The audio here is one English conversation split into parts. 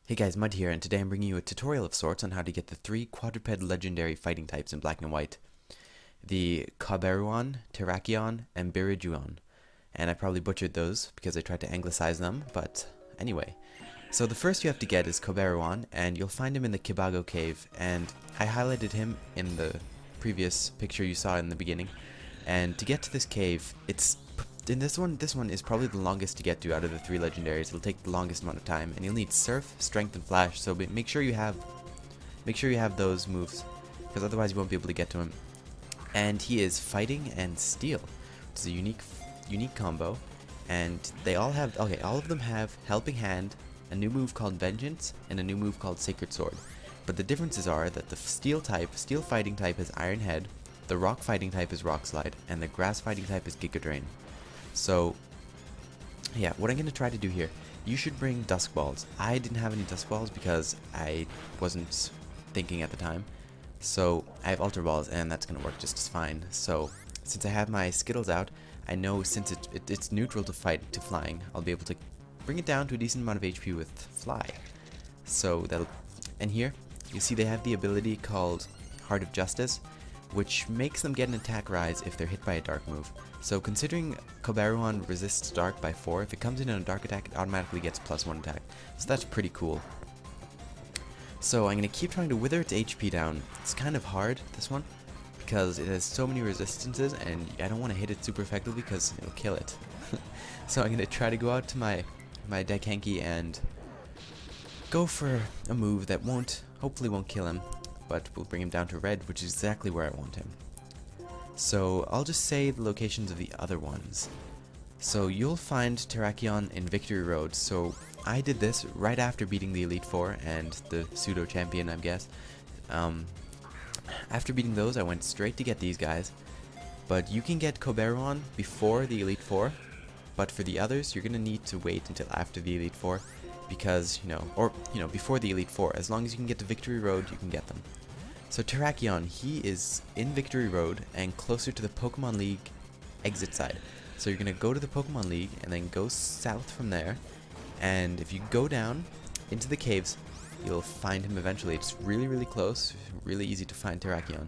Hey guys, Mud here, and today I'm bringing you a tutorial of sorts on how to get the 3 quadruped legendary fighting types in black and white. The Cobalion, Terrakion, and Virizion. And I probably butchered those because I tried to anglicize them, but anyway. So the first you have to get is Cobalion, and you'll find him in the Kibago cave, and I highlighted him in the previous picture you saw in the beginning. And to get to this cave, this one is probably the longest to get to out of the 3 legendaries. It'll take the longest amount of time, and you'll need Surf, Strength, and Flash. So make sure you have those moves, because otherwise you won't be able to get to him. And he is Fighting and Steel, which is a unique combo. And they all have all of them have Helping Hand, a new move called Vengeance, and a new move called Sacred Sword. But the differences are that the Steel Fighting type is Iron Head, the Rock Fighting type is Rock Slide, and the Grass Fighting type is Giga Drain. So, yeah, what I'm going to try to do here, you should bring Dusk Balls. I didn't have any Dusk Balls because I wasn't thinking at the time. So, I have Ultra Balls, and that's going to work just as fine. So, since I have my Skittles out, I know since it's neutral to flying, I'll be able to bring it down to a decent amount of HP with Fly. So, and here, you see they have the ability called Heart of Justice, which makes them get an attack rise if they're hit by a dark move. So considering Cobalion resists dark by 4, if it comes in on a dark attack, it automatically gets +1 attack. So that's pretty cool. So I'm going to keep trying to wither its HP down. It's kind of hard, this one, because it has so many resistances, and I don't want to hit it super effectively because it'll kill it. So I'm going to try to go out to my deck hanky and go for a move that hopefully won't kill him, but will bring him down to red, which is exactly where I want him. So I'll just say the locations of the other ones. So you'll find Terrakion in Victory Road. So I did this right after beating the Elite Four and the pseudo champion, I guess. After beating those, I went straight to get these guys. But you can get Cobalion before the Elite Four, but for the others, you're gonna need to wait until after the Elite Four, because before the Elite Four. As long as you can get to Victory Road, you can get them. So Terrakion, he is in Victory Road and closer to the Pokemon League exit side. So you're going to go to the Pokemon League and then go south from there. And if you go down into the caves, you'll find him eventually. It's really, really close. Really easy to find Terrakion.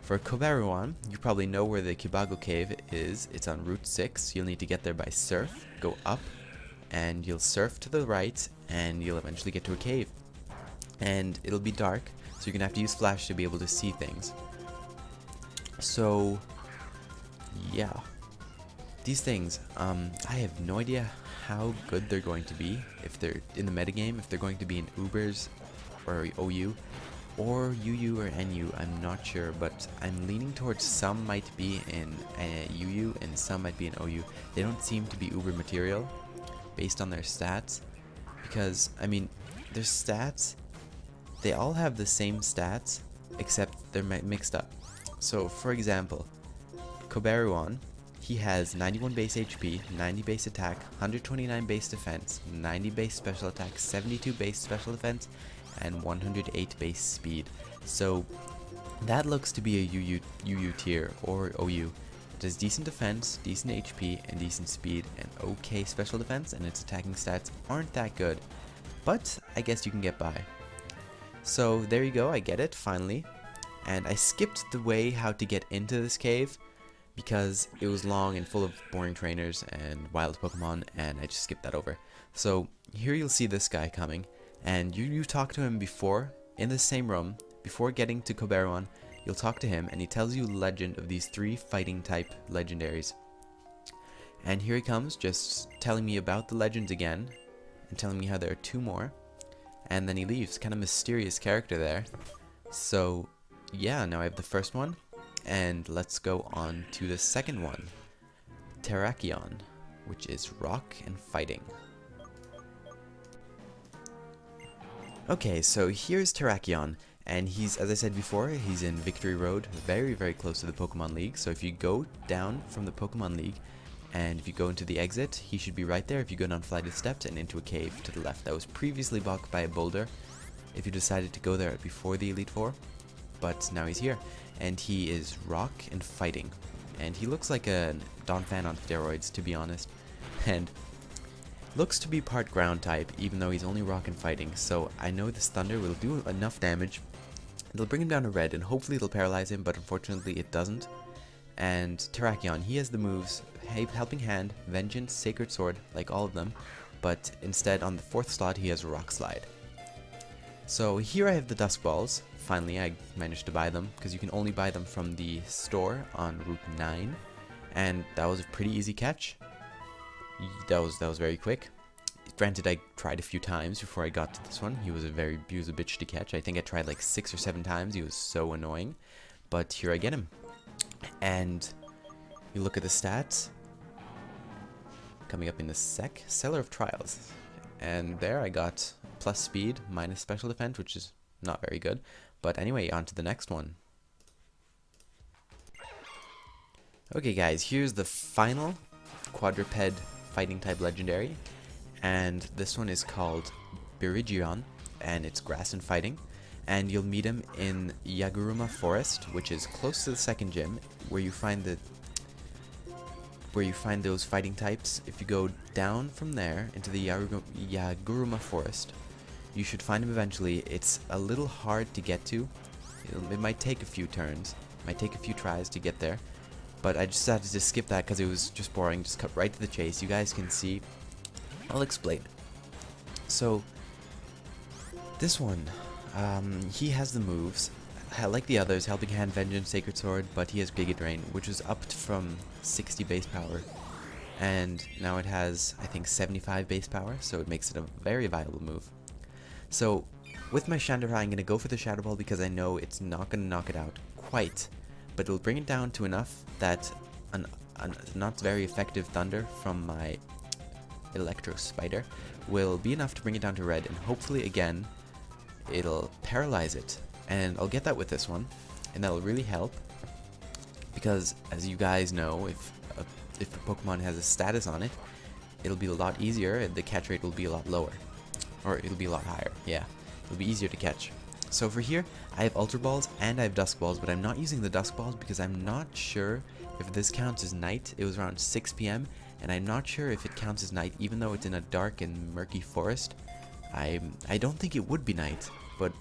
For Cobalion, you probably know where the Kibago cave is. It's on Route 6. You'll need to get there by surf. Go up and you'll surf to the right and you'll eventually get to a cave. And it'll be dark, so you're going to have to use Flash to be able to see things. So, yeah. These things, I have no idea how good they're going to be, if they're in the metagame, if they're going to be in Ubers, or OU, or UU or NU, I'm not sure, but I'm leaning towards some might be in UU and some might be in OU. They don't seem to be Uber material, based on their stats, because, I mean, their stats, they all have the same stats, except they're mixed up. So, for example, Cobalion, he has 91 base HP, 90 base attack, 129 base defense, 90 base special attack, 72 base special defense, and 108 base speed. So, that looks to be a UU tier, or OU. It has decent defense, decent HP, and decent speed, and okay special defense, and its attacking stats aren't that good. But, I guess you can get by. So there you go, I get it, finally. And I skipped the way how to get into this cave because it was long and full of boring trainers and wild Pokemon, and I just skipped that over. So here you'll see this guy coming, and you talk to him before, in the same room, before getting to Cobalion. You'll talk to him and he tells you the legend of these 3 fighting type legendaries. And here he comes, just telling me about the legends again, and telling me how there are 2 more. And then he leaves. Kind of mysterious character there. So, yeah, now I have the first one. And let's go on to the second one. Terrakion, which is Rock and Fighting. Okay, so here's Terrakion. And he's, as I said before, he's in Victory Road, very, very close to the Pokemon League. So if you go down from the Pokemon League, and if you go into the exit, he should be right there if you go down flight of steps and into a cave to the left that was previously blocked by a boulder if you decided to go there before the Elite Four. But now he's here, and he is Rock and Fighting. And he looks like a Don Fan on steroids, to be honest. And Looks to be part ground type, even though he's only rock and fighting, so I know this Thunder will do enough damage. It'll bring him down to red, and hopefully it'll paralyze him, but unfortunately it doesn't. And Terrakion, he has the moves Helping Hand, Vengeance, Sacred Sword, like all of them, but instead on the 4th slot he has Rock Slide. So here I have the Dusk Balls. Finally I managed to buy them, because you can only buy them from the store on Route 9, and that was a pretty easy catch. That was very quick. Granted, I tried a few times before I got to this one. He was a bitch to catch. I think I tried like 6 or 7 times. He was so annoying. But here I get him. And you look at the stats. Coming up in the Seller of Trials. And there I got plus speed, minus special defense, which is not very good. But anyway, on to the next one. Okay guys, here's the final quadruped fighting type legendary, and this one is called Virizion, and it's grass and fighting, and you'll meet him in Yaguruma Forest, which is close to the second gym, where you find those fighting types. If you go down from there into the Yaguruma Forest, you should find him eventually. It's a little hard to get to. It might take a few turns, might take a few tries to get there. But I just had to skip that because it was just boring. Just cut right to the chase. You guys can see. I'll explain. So, this one, he has the moves, like the others, Helping Hand, Vengeance, Sacred Sword, but he has Giga Drain, which was upped from 60 base power. And now it has, I think, 75 base power, so it makes it a very viable move. So, with my Chandra, I'm going to go for the Shadow Ball because I know it's not going to knock it out quite. But it'll bring it down to enough that a not very effective Thunder from my Electro Spider will be enough to bring it down to red, and hopefully again it'll paralyze it. And I'll get that with this one, and that'll really help because, as you guys know, if a Pokemon has a status on it, it'll be a lot easier and the catch rate will be a lot lower, or it'll be a lot higher. Yeah, it'll be easier to catch. So for here, I have Ultra Balls and I have Dusk Balls, but I'm not using the Dusk Balls because I'm not sure if this counts as night. It was around 6 PM, and I'm not sure if it counts as night, even though it's in a dark and murky forest. I don't think it would be night, but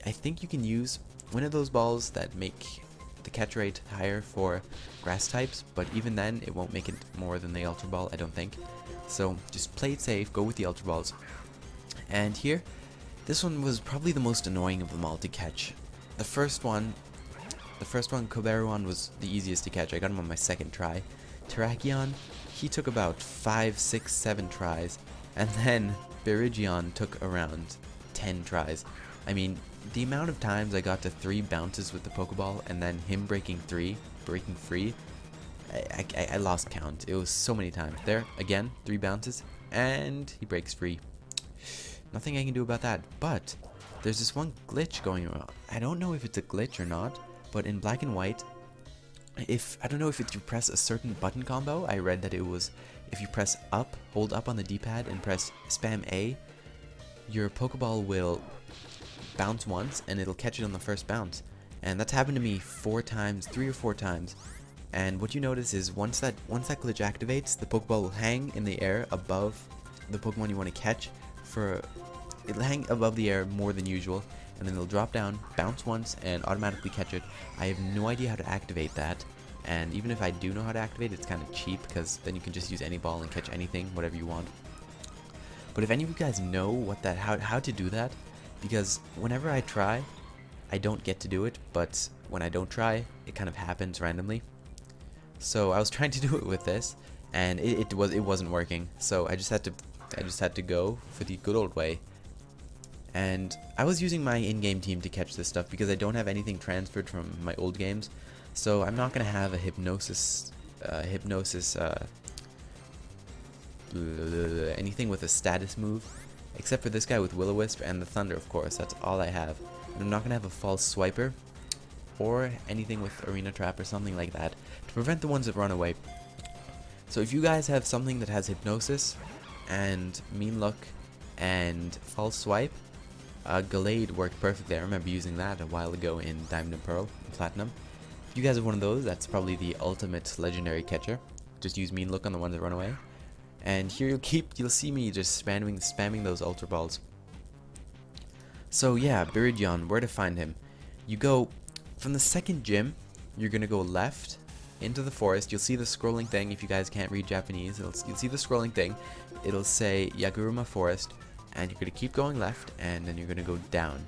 I think you can use one of those balls that make the catch rate higher for grass types, but even then, it won't make it more than the Ultra Ball, I don't think. So just play it safe, go with the Ultra Balls. And here, this one was probably the most annoying of them all to catch. The first one, Cobalion, was the easiest to catch. I got him on my 2nd try. Terrakion, he took about 5, 6, 7 tries, and then Virizion took around 10 tries. I mean, the amount of times I got to 3 bounces with the Pokeball, and then him breaking free, I lost count. It was so many times. There, again, 3 bounces, and he breaks free. Nothing I can do about that, but there's this one glitch going around. I don't know if it's a glitch or not, but in Black and White, I don't know if you press a certain button combo. I read that it was if you press up, hold up on the D-pad and press spam A, your Pokeball will bounce once and it'll catch it on the first bounce. And that's happened to me 4 times, 3 or 4 times. And what you notice is once that glitch activates, the Pokeball will hang in the air above the Pokemon you want to catch. It'll hang above the air more than usual, and then it'll drop down, bounce once, and automatically catch it. I have no idea how to activate that, and even if I do know how to activate it, it's kind of cheap, because then you can just use any ball and catch anything, whatever you want. But if any of you guys know how to do that, because whenever I try, I don't get to do it, but when I don't try, it kind of happens randomly. So I was trying to do it with this, and it wasn't working, so I just had to go for the good old way. And I was using my in-game team to catch this stuff because I don't have anything transferred from my old games, so I'm not gonna have a hypnosis anything with a status move, except for this guy with Will-O-Wisp and the Thunder, of course. That's all I have. And I'm not gonna have a false swiper or anything with Arena Trap or something like that to prevent the ones that run away. So if you guys have something that has Hypnosis and Mean Look and False Swipe, Gallade worked perfectly. I remember using that a while ago in Diamond and Pearl and Platinum. If you guys have one of those, that's probably the ultimate legendary catcher. Just use Mean Look on the ones that run away. And here you'll see me just spamming those Ultra Balls. So yeah, Virizion, where to find him? You go from the second gym, you're gonna go left into the forest. You'll see the scrolling thing. If you guys can't read Japanese, you'll see the scrolling thing. It'll say Yaguruma Forest, and you're gonna keep going left, and then you're gonna go down.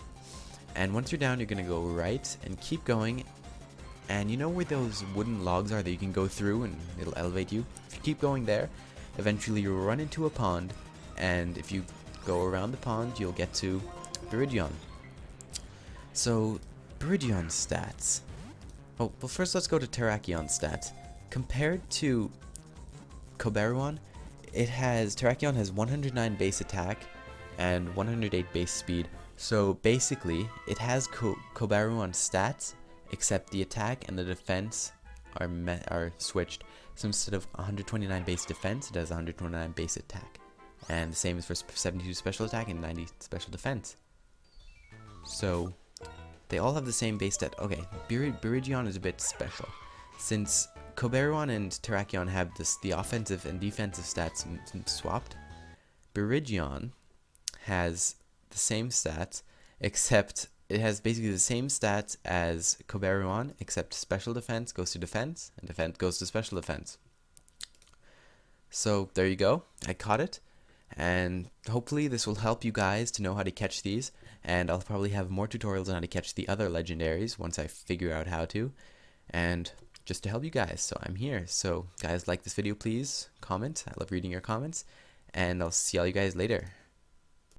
And once you're down, you're gonna go right and keep going. And you know where those wooden logs are that you can go through and it'll elevate you? If you keep going there, eventually you'll run into a pond, and if you go around the pond, you'll get to Virizion. So, Virizion stats. Oh, well, first let's go to Terrakion stats. Compared to Cobalion, Terrakion has 109 base attack and 108 base speed. So basically, it has Cobalion stats, except the attack and the defense are switched. So instead of 129 base defense, it has 129 base attack. And the same is for 72 special attack and 90 special defense. So they all have the same base stat. Okay, Virizion is a bit special. Since Cobalion and Terrakion have the offensive and defensive stats swapped, Virizion has the same stats, except it has basically the same stats as Cobalion, except special defense goes to defense, and defense goes to special defense. So there you go, I caught it, and hopefully this will help you guys to know how to catch these, and I'll probably have more tutorials on how to catch the other legendaries once I figure out how to, and just to help you guys, so I'm here. So guys, like this video please, comment, I love reading your comments, and I'll see all you guys later.